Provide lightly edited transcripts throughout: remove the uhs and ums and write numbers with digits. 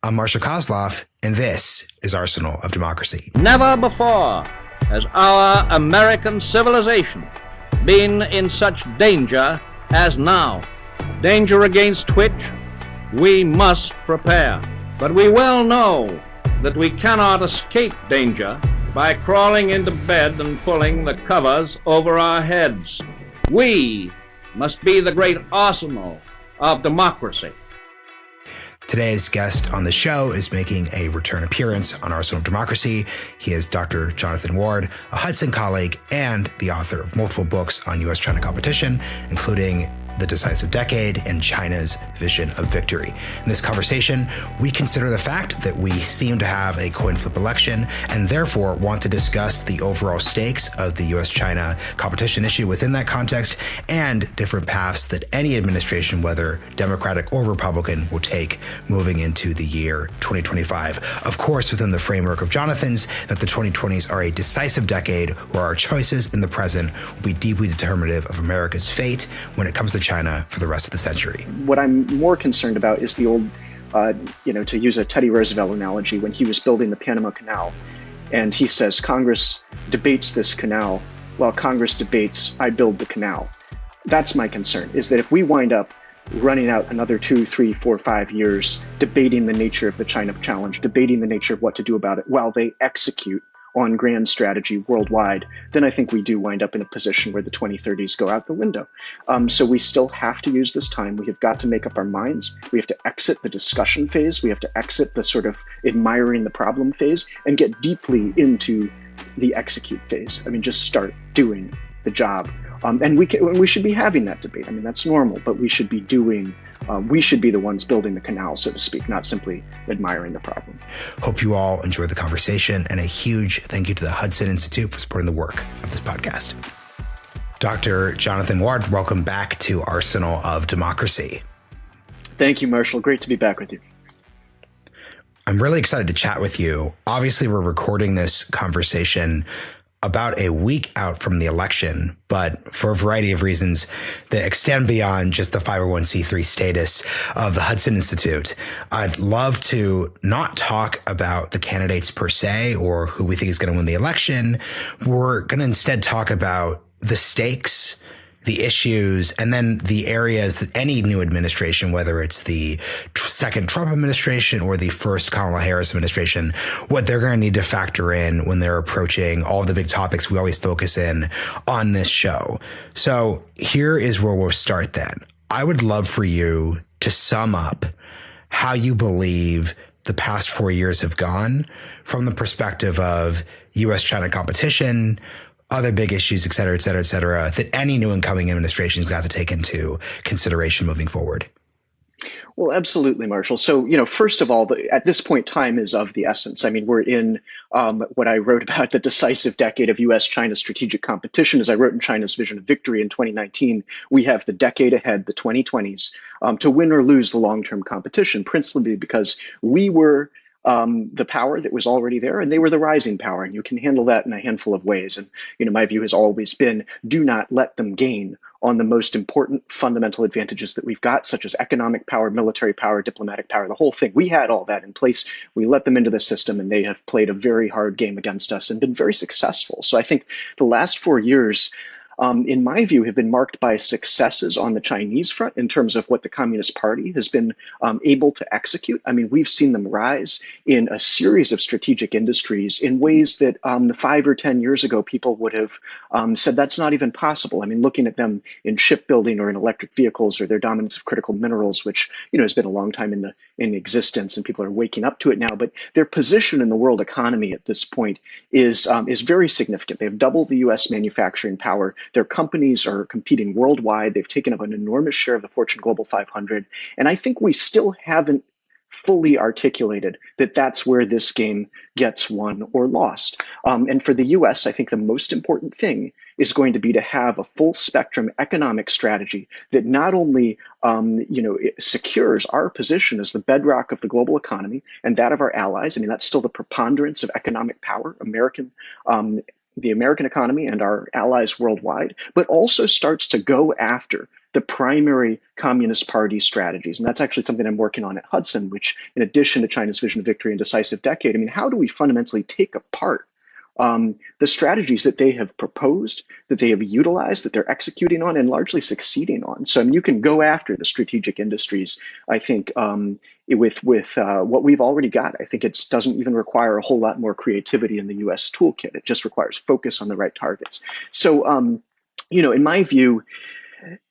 I'm Marshall Kosloff, and this is Arsenal of Democracy. Never before has our American civilization been in such danger as now. Danger against which we must prepare. But we well know that we cannot escape danger by crawling into bed and pulling the covers over our heads. We must be the great arsenal of democracy. Today's guest on the show is making a return appearance on Arsenal of Democracy. He is Dr. Johnathan Ward, a Hudson colleague and the author of multiple books on U.S.-China competition, including The Decisive Decade and China's Vision of Victory. In this conversation, we consider the fact that we seem to have a coin flip election and therefore want to discuss the overall stakes of the U.S.-China competition issue within that context and different paths that any administration, whether Democratic or Republican, will take moving into the year 2025. Of course, within the framework of Johnathan's, that the 2020s are a decisive decade where our choices in the present will be deeply determinative of America's fate when it comes to China for the rest of the century. What I'm more concerned about is the old, to use a Teddy Roosevelt analogy, when he was building the Panama Canal, and he says, Congress debates this canal while Congress debates, I build the canal. That's my concern, is that if we wind up running out another 2, 3, 4, 5 years debating the nature of the China challenge, debating the nature of what to do about it while they execute on grand strategy worldwide, then I think we do wind up in a position where the 2030s go out the window. So we still have to use this time. We have got to make up our minds. We have to exit the discussion phase. We have to exit the sort of admiring the problem phase and get deeply into the execute phase. I mean, just start doing the job. And we should be having that debate. I mean, that's normal, but we should be we should be the ones building the canal, so to speak, not simply admiring the problem. Hope you all enjoyed the conversation, and a huge thank you to the Hudson Institute for supporting the work of this podcast. Dr. Johnathan Ward, welcome back to Arsenal of Democracy. Thank you, Marshall. Great to be back with you. I'm really excited to chat with you. Obviously, we're recording this conversation about a week out from the election, but for a variety of reasons that extend beyond just the 501c3 status of the Hudson Institute, I'd love to not talk about the candidates per se or who we think is going to win the election. We're going to instead talk about the stakes, the issues, and then the areas that any new administration, whether it's the second Trump administration or the first Kamala Harris administration, what they're going to need to factor in when they're approaching all of the big topics we always focus in on this show. So here is where we'll start then. I would love for you to sum up how you believe the past 4 years have gone from the perspective of U.S.-China competition, other big issues, et cetera, that any new incoming administration has got to take into consideration moving forward. Well, absolutely, Marshall. So, first of all, at this point, time is of the essence. I mean, we're in what I wrote about, the decisive decade of U.S.-China strategic competition. As I wrote in China's Vision of Victory in 2019, we have the decade ahead, the 2020s, to win or lose the long-term competition, principally because we were the power that was already there, and they were the rising power, and you can handle that in a handful of ways. And, my view has always been, do not let them gain on the most important fundamental advantages that we've got, such as economic power, military power, diplomatic power, the whole thing. We had all that in place. We let them into the system, and they have played a very hard game against us and been very successful. So I think the last 4 years, in my view, have been marked by successes on the Chinese front in terms of what the Communist Party has been able to execute. I mean, we've seen them rise in a series of strategic industries in ways that 5 or 10 years ago, people would have said that's not even possible. I mean, looking at them in shipbuilding or in electric vehicles or their dominance of critical minerals, which, has been a long time in existence and people are waking up to it now. But their position in the world economy at this point is very significant. They have doubled the U.S. manufacturing power. Their companies are competing worldwide. They've taken up an enormous share of the Fortune Global 500. And I think we still haven't fully articulated that that's where this game gets won or lost. And for the U.S., I think the most important thing is going to be to have a full spectrum economic strategy that not only it secures our position as the bedrock of the global economy and that of our allies. I mean, that's still the preponderance of economic power, American the American economy and our allies worldwide, but also starts to go after the primary Communist Party strategies. And that's actually something I'm working on at Hudson, which, in addition to China's vision of victory and decisive decade, I mean, how do we fundamentally take apart the strategies that they have proposed, that they have utilized, that they're executing on, and largely succeeding on? So, I mean, you can go after the strategic industries, I think, with what we've already got. I think it doesn't even require a whole lot more creativity in the U.S. toolkit. It just requires focus on the right targets. So, in my view,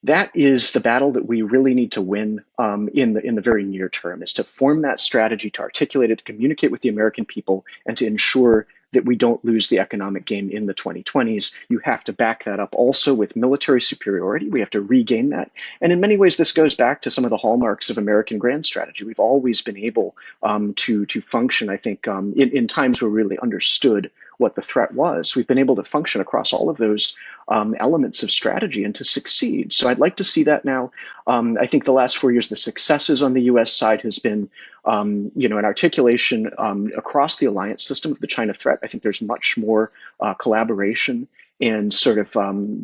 that is the battle that we really need to win in the very near term, is to form that strategy, to articulate it, to communicate with the American people, and to ensure that we don't lose the economic game in the 2020s. You have to back that up also with military superiority. We have to regain that. And in many ways, this goes back to some of the hallmarks of American grand strategy. We've always been able to function, I think, in times where we really understood what the threat was. We've been able to function across all of those elements of strategy and to succeed. So I'd like to see that now. I think the last 4 years, the successes on the U.S. side has been, an articulation across the alliance system of the China threat. I think there's much more collaboration and sort of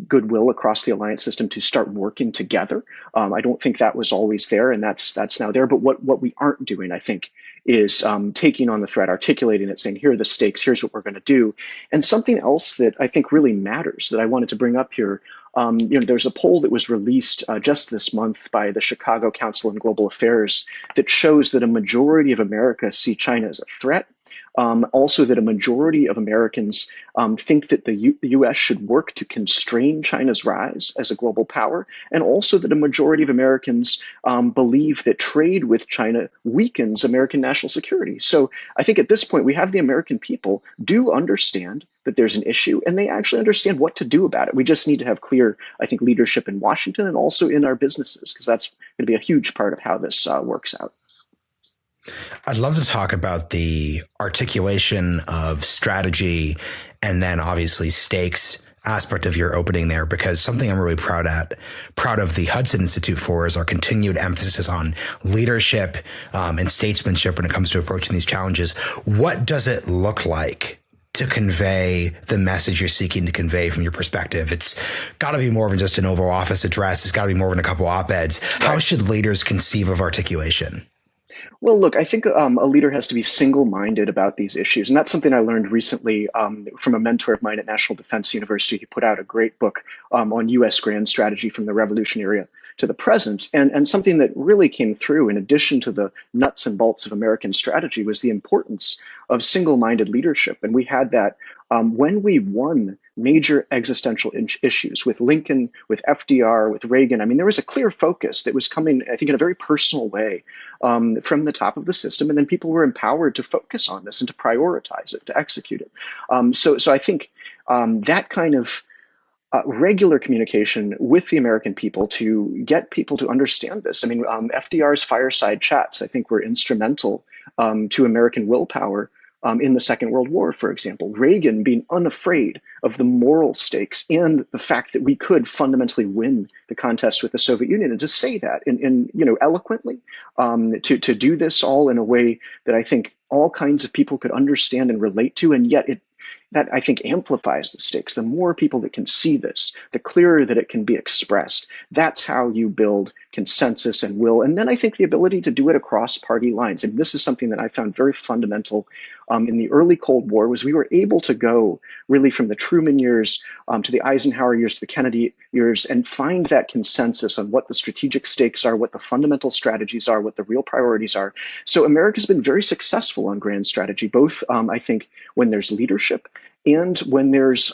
goodwill across the alliance system to start working together. I don't think that was always there, and that's now there. But what we aren't doing, I think, is taking on the threat, articulating it, saying, here are the stakes, here's what we're going to do. And something else that I think really matters that I wanted to bring up here, there's a poll that was released just this month by the Chicago Council on Global Affairs that shows that a majority of America see China as a threat. Also, that a majority of Americans think that the U.S. should work to constrain China's rise as a global power, and also that a majority of Americans believe that trade with China weakens American national security. So I think at this point, we have the American people do understand that there's an issue, and they actually understand what to do about it. We just need to have clear, I think, leadership in Washington and also in our businesses, because that's going to be a huge part of how this works out. I'd love to talk about the articulation of strategy and then obviously stakes aspect of your opening there, because something I'm really proud of the Hudson Institute for is our continued emphasis on leadership and statesmanship when it comes to approaching these challenges. What does it look like to convey the message you're seeking to convey from your perspective? It's got to be more than just an Oval Office address. It's got to be more than a couple op-eds. Right. How should leaders conceive of articulation? Well, look, I think a leader has to be single-minded about these issues. And that's something I learned recently from a mentor of mine at National Defense University. He put out a great book on U.S. grand strategy from the Revolution era to the present. And something that really came through, in addition to the nuts and bolts of American strategy, was the importance of single-minded leadership. And we had that when we won major existential issues with Lincoln, with FDR, with Reagan. I mean, there was a clear focus that was coming, I think, in a very personal way from the top of the system. And then people were empowered to focus on this and to prioritize it, to execute it. So I think that kind of regular communication with the American people to get people to understand this. I mean, FDR's fireside chats, I think, were instrumental to American willpower in the Second World War, for example. Reagan being unafraid of the moral stakes and the fact that we could fundamentally win the contest with the Soviet Union, and to say that in eloquently, to do this all in a way that I think all kinds of people could understand and relate to, and yet that I think amplifies the stakes. The more people that can see this, the clearer that it can be expressed. That's how you build consensus and will. And then I think the ability to do it across party lines. And this is something that I found very fundamental in the early Cold War, was we were able to go really from the Truman years to the Eisenhower years to the Kennedy years and find that consensus on what the strategic stakes are, what the fundamental strategies are, what the real priorities are. So America's been very successful on grand strategy, both I think when there's leadership and when there's,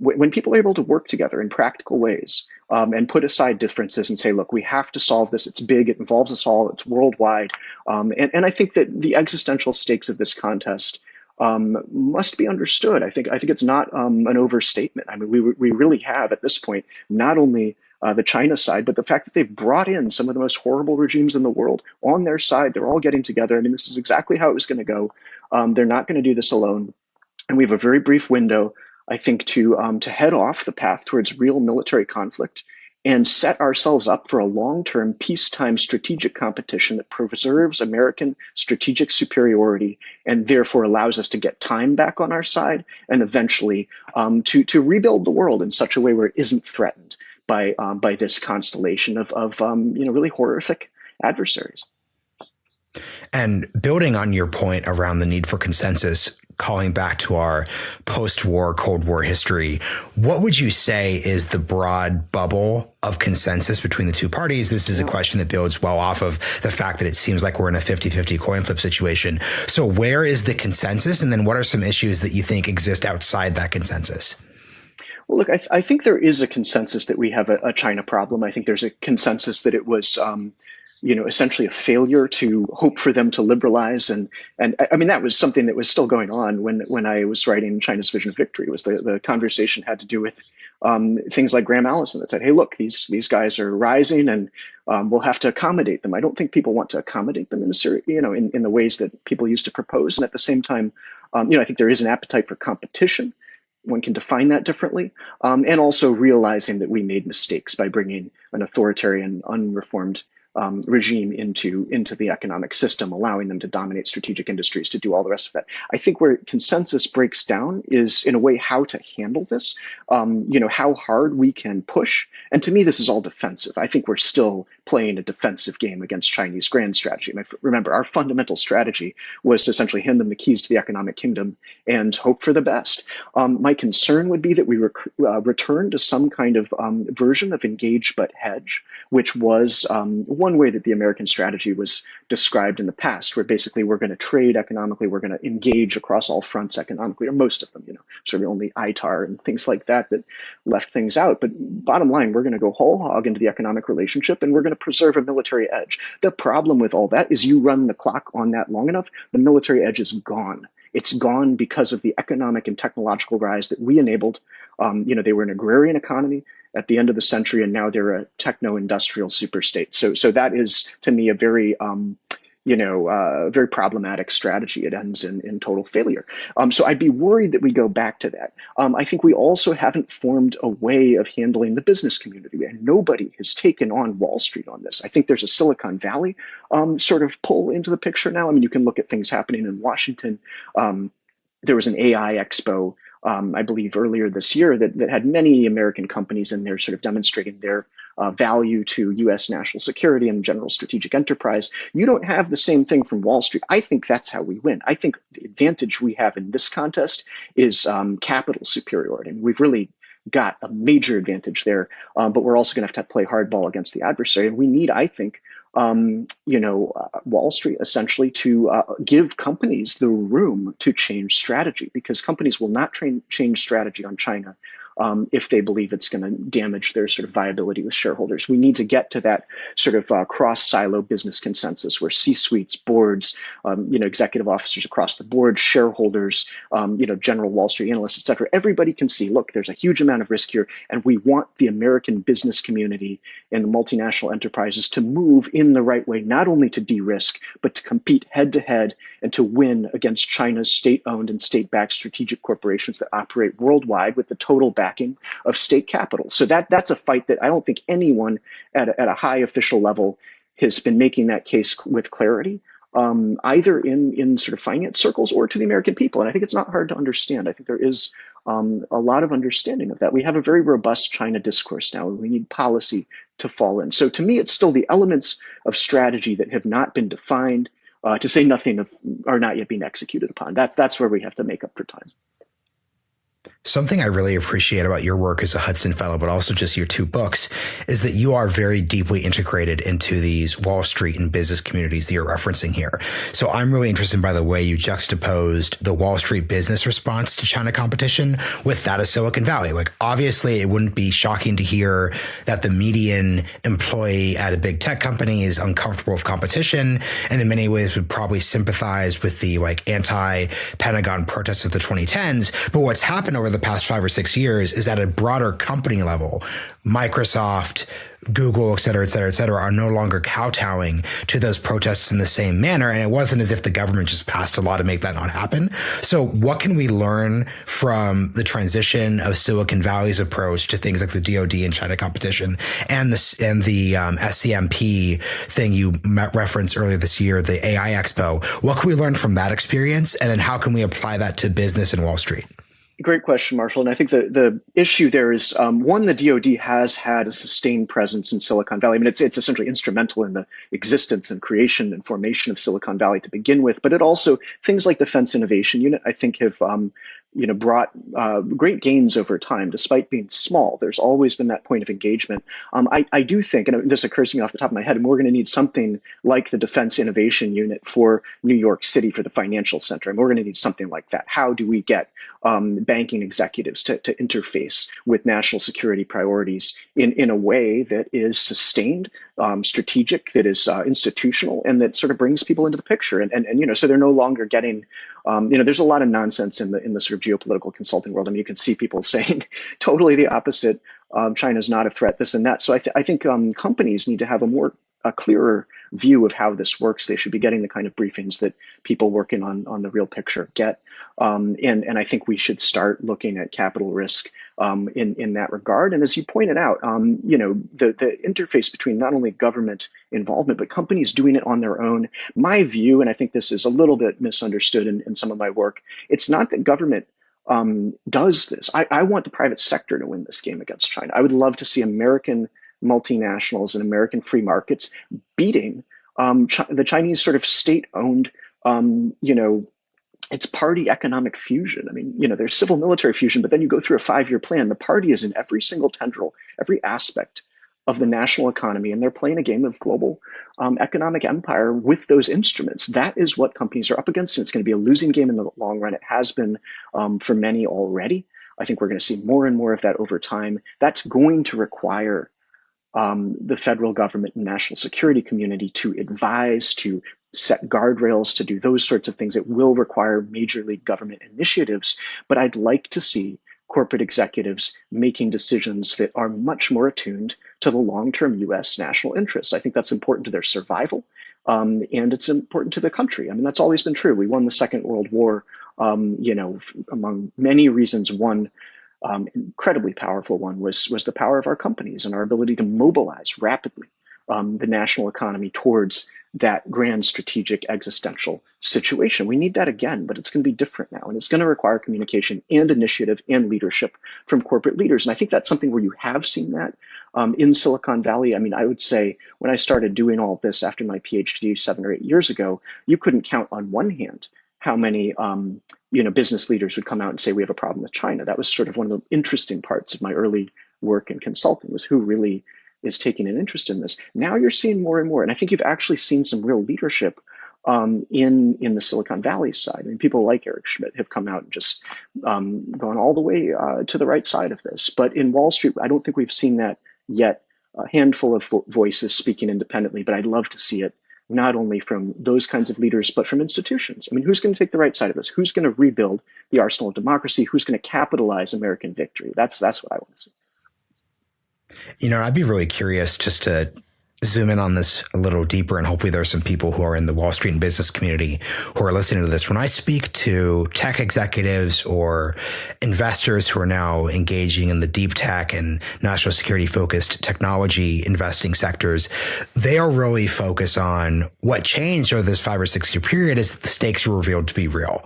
when people are able to work together in practical ways and put aside differences and say, look, we have to solve this. It's big. It involves us all. It's worldwide. And I think that the existential stakes of this contest must be understood. I think it's not an overstatement. I mean, we really have at this point not only the China side, but the fact that they've brought in some of the most horrible regimes in the world on their side. They're all getting together. I mean, this is exactly how it was going to go. They're not going to do this alone. And we have a very brief window, I think, to head off the path towards real military conflict and set ourselves up for a long-term peacetime strategic competition that preserves American strategic superiority and therefore allows us to get time back on our side and eventually to rebuild the world in such a way where it isn't threatened by this constellation of really horrific adversaries. And building on your point around the need for consensus, calling back to our post-war Cold War history, what would you say is the broad bubble of consensus between the two parties? This is a question that builds well off of the fact that it seems like we're in a 50-50 coin flip situation. So where is the consensus? And then what are some issues that you think exist outside that consensus? Well, look, I think there is a consensus that we have a China problem. I think there's a consensus that it was essentially a failure to hope for them to liberalize. And I mean, that was something that was still going on when I was writing China's Vision of Victory. Was the conversation had to do with things like Graham Allison that said, hey, look, these guys are rising and we'll have to accommodate them. I don't think people want to accommodate them in the ways that people used to propose. And at the same time, I think there is an appetite for competition. One can define that differently, and also realizing that we made mistakes by bringing an authoritarian, unreformed regime into the economic system, allowing them to dominate strategic industries, to do all the rest of that. I think where consensus breaks down is, in a way, how to handle this, how hard we can push. And to me, this is all defensive. I think we're still playing a defensive game against Chinese grand strategy. Remember, our fundamental strategy was to essentially hand them the keys to the economic kingdom and hope for the best. My concern would be that we return to some kind of version of engage but hedge, which was one way that the American strategy was described in the past, where basically we're going to trade economically, we're going to engage across all fronts economically, or most of them, sort of only ITAR and things like that left things out. But bottom line, we're going to go whole hog into the economic relationship and we're going to preserve a military edge. The problem with all that is you run the clock on that long enough, the military edge is gone. It's gone because of the economic and technological rise that we enabled. They were an agrarian economy at the end of the century, and now they're a techno-industrial superstate. So that is, to me, a very very problematic strategy. It ends in total failure. So I'd be worried that we go back to that. I think we also haven't formed a way of handling the business community, and nobody has taken on Wall Street on this. I think there's a Silicon Valley sort of pull into the picture now. I mean, you can look at things happening in Washington. There was an AI expo, I believe, earlier this year that had many American companies in there sort of demonstrating their value to U.S. national security and general strategic enterprise. You don't have the same thing from Wall Street. I think that's how we win. I think the advantage we have in this contest is capital superiority. And we've really got a major advantage there, but we're also going to have to play hardball against the adversary. And we need, I think, Wall Street essentially to give companies the room to change strategy, because companies will not change strategy on China if they believe it's going to damage their sort of viability with shareholders. We need to get to that sort of cross-silo business consensus where C-suites, boards, executive officers across the board, shareholders, general Wall Street analysts, et cetera, everybody can see, look, there's a huge amount of risk here, and we want the American business community and the multinational enterprises to move in the right way, not only to de-risk, but to compete head-to-head and to win against China's state-owned and state-backed strategic corporations that operate worldwide with the total backing of state capital. So that's a fight that I don't think anyone at a high official level has been making that case with clarity, either in sort of finance circles or to the American people. And I think it's not hard to understand. I think there is a lot of understanding of that. We have a very robust China discourse now, and we need policy to fall in. So to me, it's still the elements of strategy that have not been defined, to say nothing of are not yet being executed upon. That's where we have to make up for time. Something I really appreciate about your work as a Hudson Fellow, but also just your two books, is that you are very deeply integrated into these Wall Street and business communities that you're referencing here. So I'm really interested by the way you juxtaposed the Wall Street business response to China competition with that of Silicon Valley. Like, obviously, it wouldn't be shocking to hear that the median employee at a big tech company is uncomfortable with competition, and in many ways would probably sympathize with the anti-Pentagon protests of the 2010s. But what's happened over the past 5 or 6 years is at a broader company level, Microsoft, Google, et cetera, are no longer kowtowing to those protests in the same manner. And it wasn't as if the government just passed a law to make that not happen. So what can we learn from the transition of Silicon Valley's approach to things like the DoD and China competition and the SCMP thing you referenced earlier this year, the AI Expo? What can we learn from that experience? And then how can we apply that to business in Wall Street? Great question, Marshall. And I think the issue there is, one, the DoD has had a sustained presence in Silicon Valley. I mean, it's essentially instrumental in the existence and creation and formation of Silicon Valley to begin with. But it also, things like Defense Innovation Unit, I think have brought great gains over time, despite being small. There's always been that point of engagement. I do think, and this occurs to me off the top of my head, and we're going to need something like the Defense Innovation Unit for New York City for the financial center. And we're going to need something like that. How do we get banking executives to interface with national security priorities in a way that is sustained, strategic, that is institutional, and that sort of brings people into the picture. And so they're no longer getting, there's a lot of nonsense in the sort of geopolitical consulting world. I mean, you can see people saying totally the opposite. China's not a threat, this and that. So I think companies need to have a clearer view of how this works. They should be getting the kind of briefings that people working on the real picture get. And I think we should start looking at capital risk in that regard. And as you pointed out, the interface between not only government involvement, but companies doing it on their own. My view, and I think this is a little bit misunderstood in some of my work, it's not that government does this. I want the private sector to win this game against China. I would love to see American multinationals and American free markets beating the Chinese sort of state-owned, it's party economic fusion. I mean, there's civil military fusion, but then you go through a 5-year plan. The party is in every single tendril, every aspect of the national economy, and they're playing a game of global economic empire with those instruments. That is what companies are up against, and it's going to be a losing game in the long run. It has been for many already. I think we're going to see more and more of that over time. That's going to require the federal government and national security community to advise, to set guardrails, to do those sorts of things. It will require major league government initiatives, but I'd like to see corporate executives making decisions that are much more attuned to the long-term U.S. national interest. I think that's important to their survival, and it's important to the country. I mean, that's always been true. We won the Second World War, among many reasons. One incredibly powerful one was the power of our companies and our ability to mobilize rapidly the national economy towards that grand strategic existential situation. We need that again, but it's going to be different now. And it's going to require communication and initiative and leadership from corporate leaders. And I think that's something where you have seen that in Silicon Valley. I mean, I would say when I started doing all of this after my PhD 7 or 8 years ago, you couldn't count on one hand how many business leaders would come out and say, we have a problem with China. That was sort of one of the interesting parts of my early work in consulting, was who really is taking an interest in this. Now you're seeing more and more. And I think you've actually seen some real leadership in the Silicon Valley side. I mean, people like Eric Schmidt have come out and just gone all the way to the right side of this. But in Wall Street, I don't think we've seen that yet. A handful of voices speaking independently, but I'd love to see it not only from those kinds of leaders, but from institutions. I mean, who's going to take the right side of this? Who's going to rebuild the arsenal of democracy? Who's going to capitalize American victory? That's what I want to see. I'd be really curious just to zoom in on this a little deeper, and hopefully there's some people who are in the Wall Street and business community who are listening to this. When I speak to tech executives or investors who are now engaging in the deep tech and national security focused technology investing sectors, they are really focused on what changed over this 5 or 6 year period as the stakes were revealed to be real.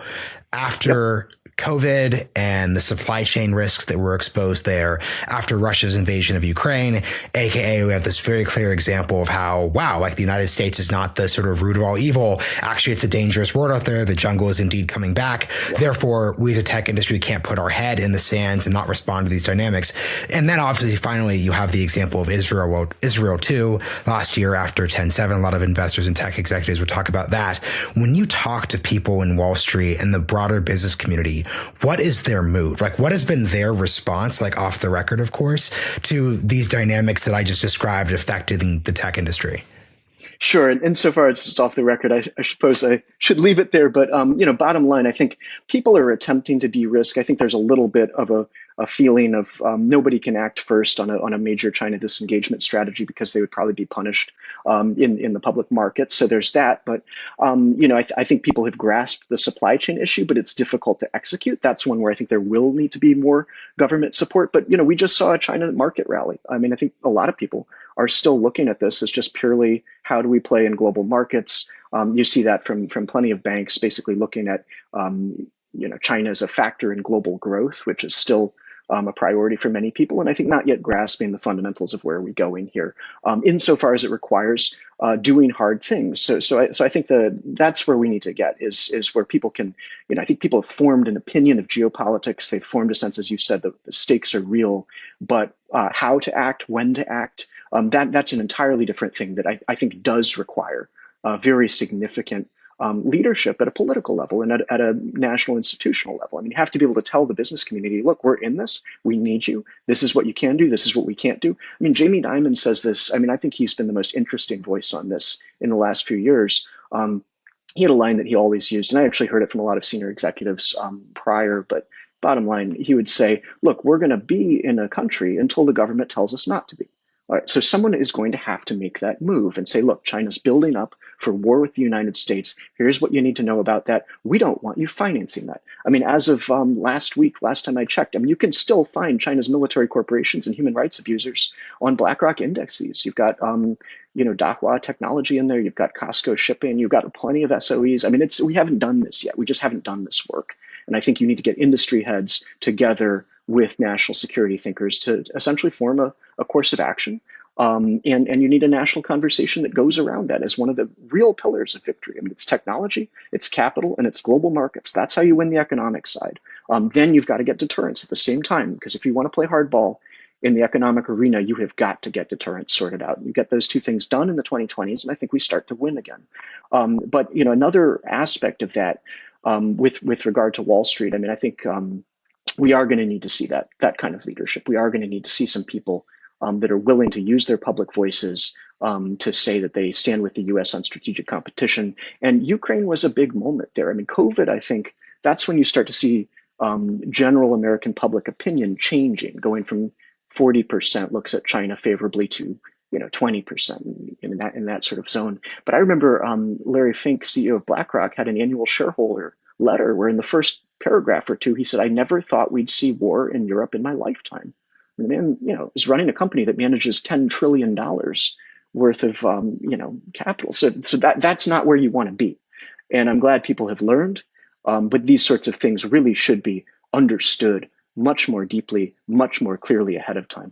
After COVID and the supply chain risks that were exposed there after Russia's invasion of Ukraine, aka we have this very clear example of how, wow, like the United States is not the sort of root of all evil. Actually, it's a dangerous world out there. The jungle is indeed coming back. Therefore, we as a tech industry can't put our head in the sands and not respond to these dynamics. And then obviously, finally, you have the example of Israel. Well, Israel too, last year after 10/7, a lot of investors and tech executives would talk about that. When you talk to people in Wall Street and the broader business community, what is their mood? Like, what has been their response, like off the record, of course, to these dynamics that I just described affecting the tech industry? Sure. And insofar as it's off the record, I suppose I should leave it there. But bottom line, I think people are attempting to de-risk. I think there's a little bit of a feeling of nobody can act first on a major China disengagement strategy because they would probably be punished in the public markets. So there's that. But I think people have grasped the supply chain issue, but it's difficult to execute. That's one where I think there will need to be more government support. But we just saw a China market rally. I mean, I think a lot of people are still looking at this as just purely how do we play in global markets. You see that from plenty of banks basically looking at China as a factor in global growth, which is still a priority for many people, and I think not yet grasping the fundamentals of where we're going here, insofar as it requires doing hard things. So I think that's where we need to get is where people can, I think people have formed an opinion of geopolitics. They've formed a sense, as you said, the stakes are real, but how to act, when to act, that's an entirely different thing that I think does require very significant leadership at a political level and at a national institutional level. I mean, you have to be able to tell the business community, look, we're in this. We need you. This is what you can do. This is what we can't do. I mean, Jamie Dimon says this. I mean, I think he's been the most interesting voice on this in the last few years. He had a line that he always used, and I actually heard it from a lot of senior executives prior, but bottom line, he would say, look, we're going to be in a country until the government tells us not to be. All right, so someone is going to have to make that move and say, look, China's building up for war with the United States. Here's what you need to know about that. We don't want you financing that. I mean, as of last time I checked, I mean, you can still find China's military corporations and human rights abusers on BlackRock indexes. You've got, Dahua Technology in there. You've got Costco Shipping. You've got plenty of SOEs. I mean, we haven't done this yet. We just haven't done this work. And I think you need to get industry heads together with national security thinkers to essentially form a course of action. And you need a national conversation that goes around that as one of the real pillars of victory. I mean, it's technology, it's capital, and it's global markets. That's how you win the economic side. Then you've got to get deterrence at the same time, because if you want to play hardball in the economic arena, you have got to get deterrence sorted out. You get those two things done in the 2020s, and I think we start to win again. But another aspect of that with regard to Wall Street, I mean, I think we are going to need to see that kind of leadership. We are going to need to see some people that are willing to use their public voices to say that they stand with the U.S. on strategic competition. And Ukraine was a big moment there. I mean, COVID, I think that's when you start to see general American public opinion changing, going from 40% looks at China favorably to 20% in that sort of zone. But I remember Larry Fink, CEO of BlackRock, had an annual shareholder letter where in the first paragraph or two, he said, I never thought we'd see war in Europe in my lifetime. And the man, is running a company that manages $10 trillion worth of, capital. So that's not where you want to be. And I'm glad people have learned, but these sorts of things really should be understood much more deeply, much more clearly ahead of time.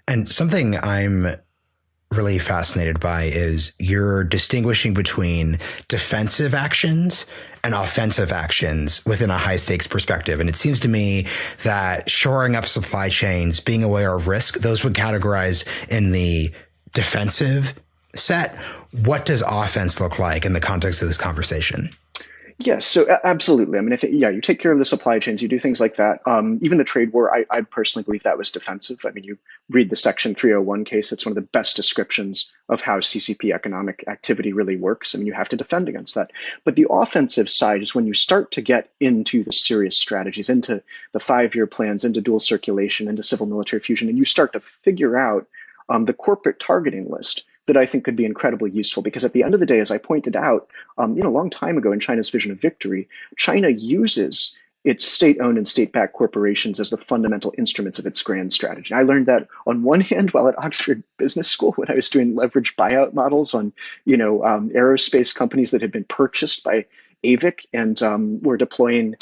And something I'm really fascinated by is you're distinguishing between defensive actions and offensive actions within a high stakes perspective. And it seems to me that shoring up supply chains, being aware of risk, those would categorize in the defensive set. What does offense look like in the context of this conversation? Yes, so absolutely. I mean, I think, you take care of the supply chains, you do things like that. Even the trade war, I personally believe that was defensive. I mean, you read the Section 301 case, it's one of the best descriptions of how CCP economic activity really works. I mean, you have to defend against that. But the offensive side is when you start to get into the serious strategies, into the 5-year plans, into dual circulation, into civil military fusion, and you start to figure out the corporate targeting list that I think could be incredibly useful, because at the end of the day, as I pointed out, a long time ago in China's vision of victory, China uses its state-owned and state-backed corporations as the fundamental instruments of its grand strategy. I learned that on one hand while at Oxford Business School when I was doing leveraged buyout models on, aerospace companies that had been purchased by AVIC and were deploying,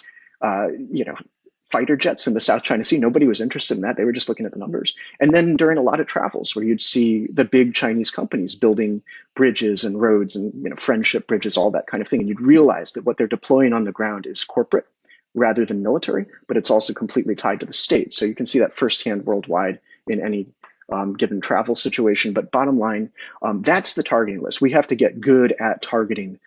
fighter jets in the South China Sea. Nobody was interested in that. They were just looking at the numbers. And then during a lot of travels where you'd see the big Chinese companies building bridges and roads and friendship bridges, all that kind of thing. And you'd realize that what they're deploying on the ground is corporate rather than military, but it's also completely tied to the state. So you can see that firsthand worldwide in any given travel situation. But bottom line, that's the targeting list. We have to get good at targeting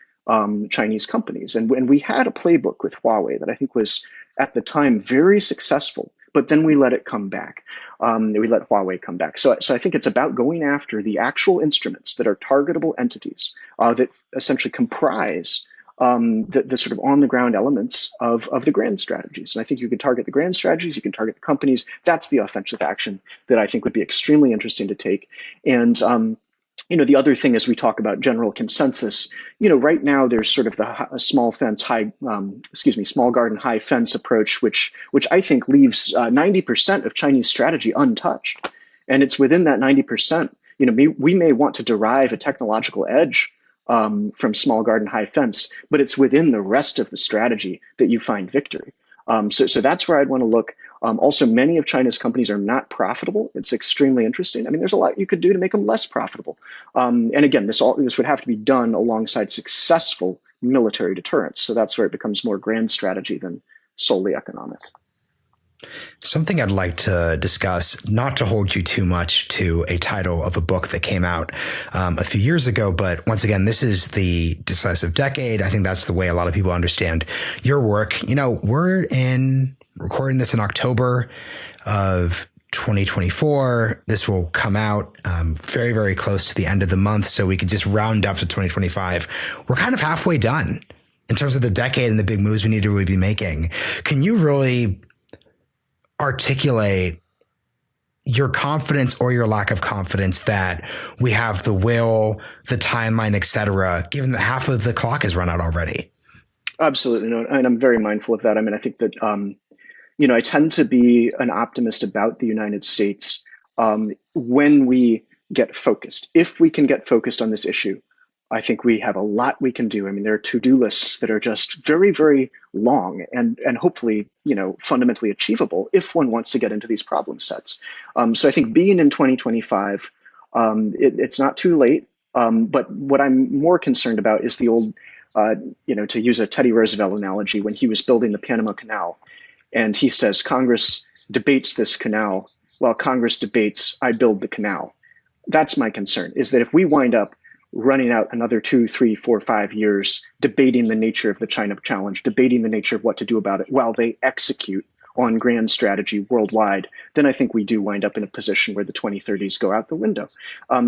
Chinese companies. And we had a playbook with Huawei that I think was at the time very successful but then we let it come back. We let Huawei come back. So I think it's about going after the actual instruments that are targetable entities that essentially comprise the sort of on the ground elements of the grand strategies. And I think you can target the grand strategies, you can target the companies. That's the offensive action that I think would be extremely interesting to take. And the other thing is we talk about general consensus. Right now there's sort of the small garden, high fence approach, which I think leaves 90% of Chinese strategy untouched. And it's within that 90%, we may want to derive a technological edge from small garden, high fence, but it's within the rest of the strategy that you find victory. So that's where I'd want to look. Also, many of China's companies are not profitable. It's extremely interesting. I mean, there's a lot you could do to make them less profitable. And again, this would have to be done alongside successful military deterrence. So that's where it becomes more grand strategy than solely economic. Something I'd like to discuss, not to hold you too much to a title of a book that came out a few years ago, but once again, this is the decisive decade. I think that's the way a lot of people understand your work. We're recording this in October of 2024. This will come out very, very close to the end of the month, so we could just round up to 2025. We're kind of halfway done in terms of the decade and the big moves we need to really be making. Can you really articulate your confidence or your lack of confidence that we have the will, the timeline, et cetera, given that half of the clock has run out already? Absolutely. No, and I'm very mindful of that. I mean, I think that, I tend to be an optimist about the United States when we get focused. If we can get focused on this issue, I think we have a lot we can do. I mean, there are to-do lists that are just very, very long and hopefully, fundamentally achievable if one wants to get into these problem sets. So I think being in 2025, it's not too late. But what I'm more concerned about is the old, to use a Teddy Roosevelt analogy, when he was building the Panama Canal, and he says, Congress debates this canal while Congress debates, I build the canal. That's my concern, is that if we wind up running out another 2, 3, 4, 5 years, debating the nature of the China challenge, debating the nature of what to do about it while they execute on grand strategy worldwide, then I think we do wind up in a position where the 2030s go out the window.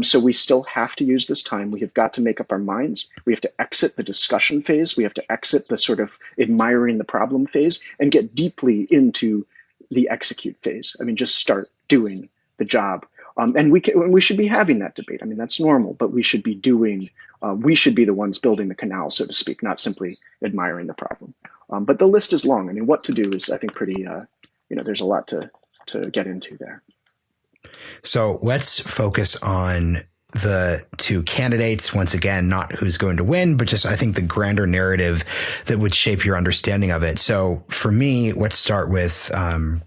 So we still have to use this time. We have got to make up our minds. We have to exit the discussion phase. We have to exit the sort of admiring the problem phase and get deeply into the execute phase. I mean, just start doing the job. And we should be having that debate. I mean, that's normal, but we should be we should be the ones building the canal, so to speak, not simply admiring the problem. But the list is long. I mean, what to do is, I think, pretty, there's a lot to get into there. So let's focus on the two candidates. Once again, not who's going to win, but just, I think, the grander narrative that would shape your understanding of it. So for me, let's start with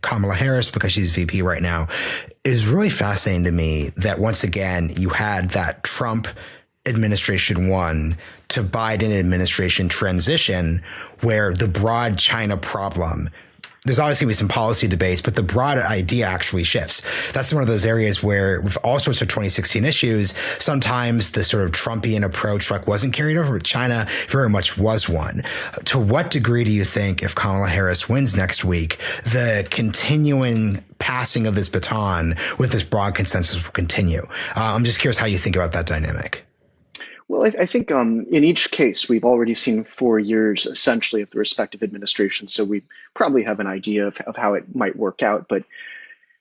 Kamala Harris, because she's VP right now. It is really fascinating to me that once again, you had that Trump administration 1 to Biden administration transition, where the broad China problem, there's always going to be some policy debates, but the broad idea actually shifts. That's one of those areas where, with all sorts of 2016 issues, sometimes the sort of Trumpian approach wasn't carried over, but China very much was one. To what degree do you think, if Kamala Harris wins next week, the continuing passing of this baton with this broad consensus will continue? I'm just curious how you think about that dynamic. Well, I think in each case, we've already seen 4 years, essentially, of the respective administrations. So we probably have an idea of how it might work out. But,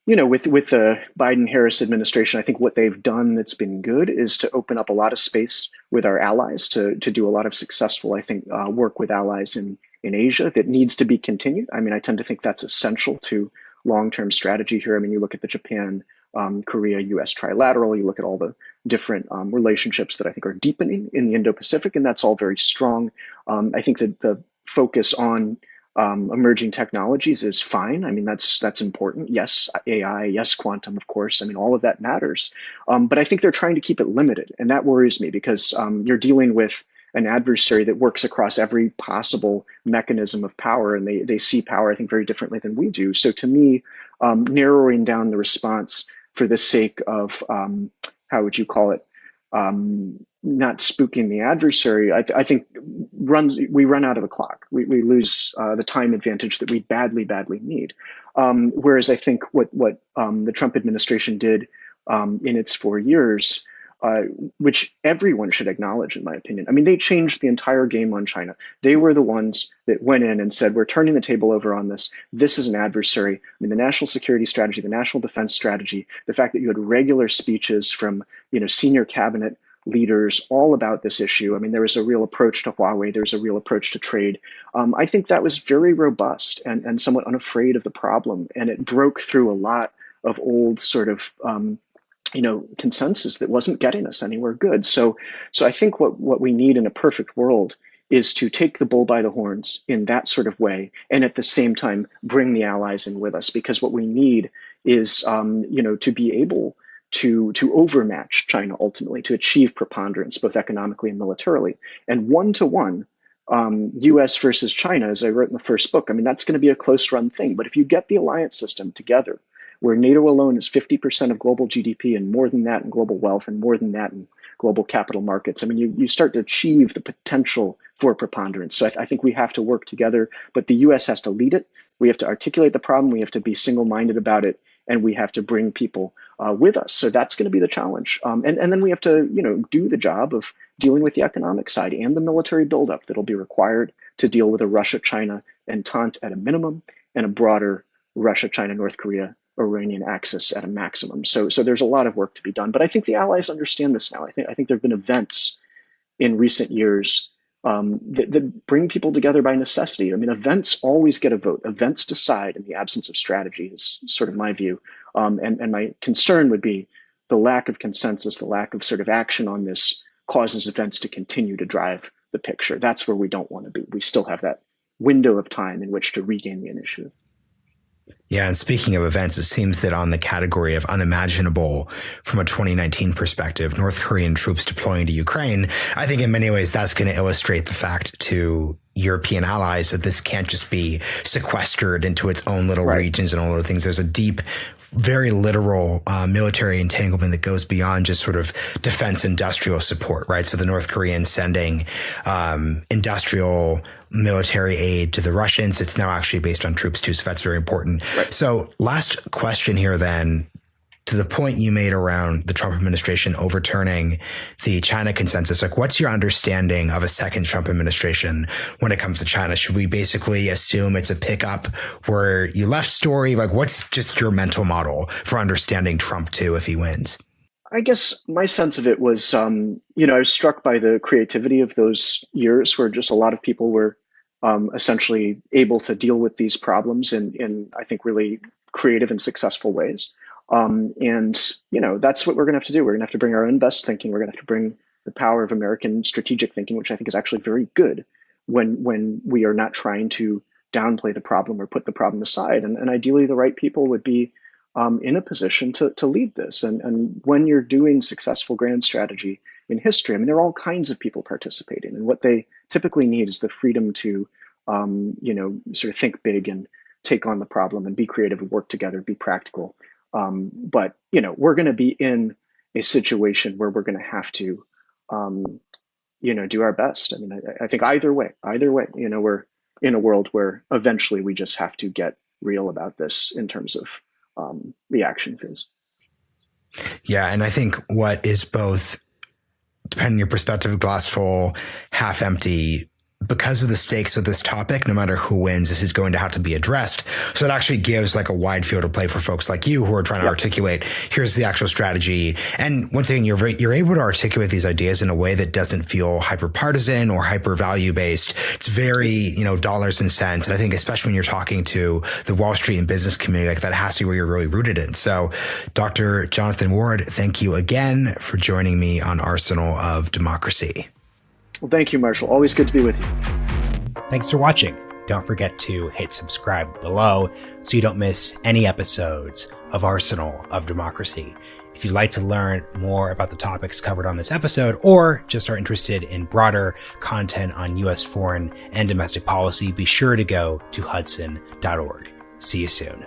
with the Biden-Harris administration, I think what they've done that's been good is to open up a lot of space with our allies to do a lot of successful, I think, work with allies in Asia that needs to be continued. I mean, I tend to think that's essential to long-term strategy here. I mean, you look at the Japan, Korea, U.S. trilateral, you look at all the different relationships that I think are deepening in the Indo-Pacific, and that's all very strong. I think that the focus on emerging technologies is fine. I mean, that's important. Yes, AI, yes, quantum, of course. I mean, all of that matters. But I think they're trying to keep it limited, and that worries me because you're dealing with an adversary that works across every possible mechanism of power, and they see power, I think, very differently than we do. So to me, narrowing down the response for the sake of, how would you call it, not spooking the adversary, I think we run out of the clock. We lose the time advantage that we badly need. Whereas I think what the Trump administration did in its 4 years, which everyone should acknowledge, in my opinion. I mean, they changed the entire game on China. They were the ones that went in and said, we're turning the table over on this. This is an adversary. I mean, the national security strategy, the national defense strategy, the fact that you had regular speeches from, senior cabinet leaders all about this issue. I mean, there was a real approach to Huawei. There was a real approach to trade. I think that was very robust and somewhat unafraid of the problem. And it broke through a lot of old sort of consensus that wasn't getting us anywhere good. So I think what we need in a perfect world is to take the bull by the horns in that sort of way, and at the same time bring the allies in with us. Because what we need is to be able to overmatch China ultimately, to achieve preponderance both economically and militarily. And 1-to-1, U.S. versus China, as I wrote in the first book, I mean, that's going to be a close run thing. But if you get the alliance system together, where NATO alone is 50% of global GDP and more than that in global wealth and more than that in global capital markets, I mean, you start to achieve the potential for preponderance. So I think we have to work together, but the U.S. has to lead it. We have to articulate the problem. We have to be single-minded about it, and we have to bring people with us. So that's going to be the challenge. And then we have to, do the job of dealing with the economic side and the military buildup that'll be required to deal with a Russia-China entente at a minimum and a broader Russia-China, North Korea, Iranian axis at a maximum. So there's a lot of work to be done. But I think the allies understand this now. I think there have been events in recent years that bring people together by necessity. I mean, events always get a vote. Events decide in the absence of strategy is sort of my view. And my concern would be the lack of consensus, the lack of sort of action on this causes events to continue to drive the picture. That's where we don't want to be. We still have that window of time in which to regain the initiative. Yeah, and speaking of events, it seems that on the category of unimaginable from a 2019 perspective, North Korean troops deploying to Ukraine, I think in many ways that's going to illustrate the fact to European allies that this can't just be sequestered into its own little regions and all little things. There's a deep, very literal military entanglement that goes beyond just sort of defense industrial support, right? So the North Koreans sending industrial military aid to the Russians. It's now actually based on troops too. So that's very important. Right. So last question here then, to the point you made around the Trump administration overturning the China consensus, like what's your understanding of a second Trump administration when it comes to China? Should we basically assume it's a pickup where you left story? Like what's just your mental model for understanding Trump too if he wins? I guess my sense of it was, I was struck by the creativity of those years where just a lot of people were essentially able to deal with these problems in I think, really creative and successful ways. And that's what we're going to have to do. We're going to have to bring our own best thinking. We're going to have to bring the power of American strategic thinking, which I think is actually very good when we are not trying to downplay the problem or put the problem aside. And ideally, the right people would be in a position to lead this. And when you're doing successful grand strategy in history, I mean, there are all kinds of people participating. And what they typically need is the freedom to, sort of think big and take on the problem and be creative and work together, be practical. But we're going to be in a situation where we're going to have to, do our best. I mean, I think either way, we're in a world where eventually we just have to get real about this in terms of the action phase. Yeah. And I think what is both, depending on your perspective, glass full, half empty, because of the stakes of this topic, no matter who wins, this is going to have to be addressed. So it actually gives like a wide field of play for folks like you who are trying to articulate, here's the actual strategy. And once again, you're able to articulate these ideas in a way that doesn't feel hyper partisan or hyper value based. It's very, dollars and cents. And I think especially when you're talking to the Wall Street and business community, like that has to be where you're really rooted in. So Dr. Johnathan Ward, thank you again for joining me on Arsenal of Democracy. Well, thank you, Marshall. Always good to be with you. Thanks for watching. Don't forget to hit subscribe below so you don't miss any episodes of Arsenal of Democracy. If you'd like to learn more about the topics covered on this episode or just are interested in broader content on U.S. foreign and domestic policy, be sure to go to hudson.org. See you soon.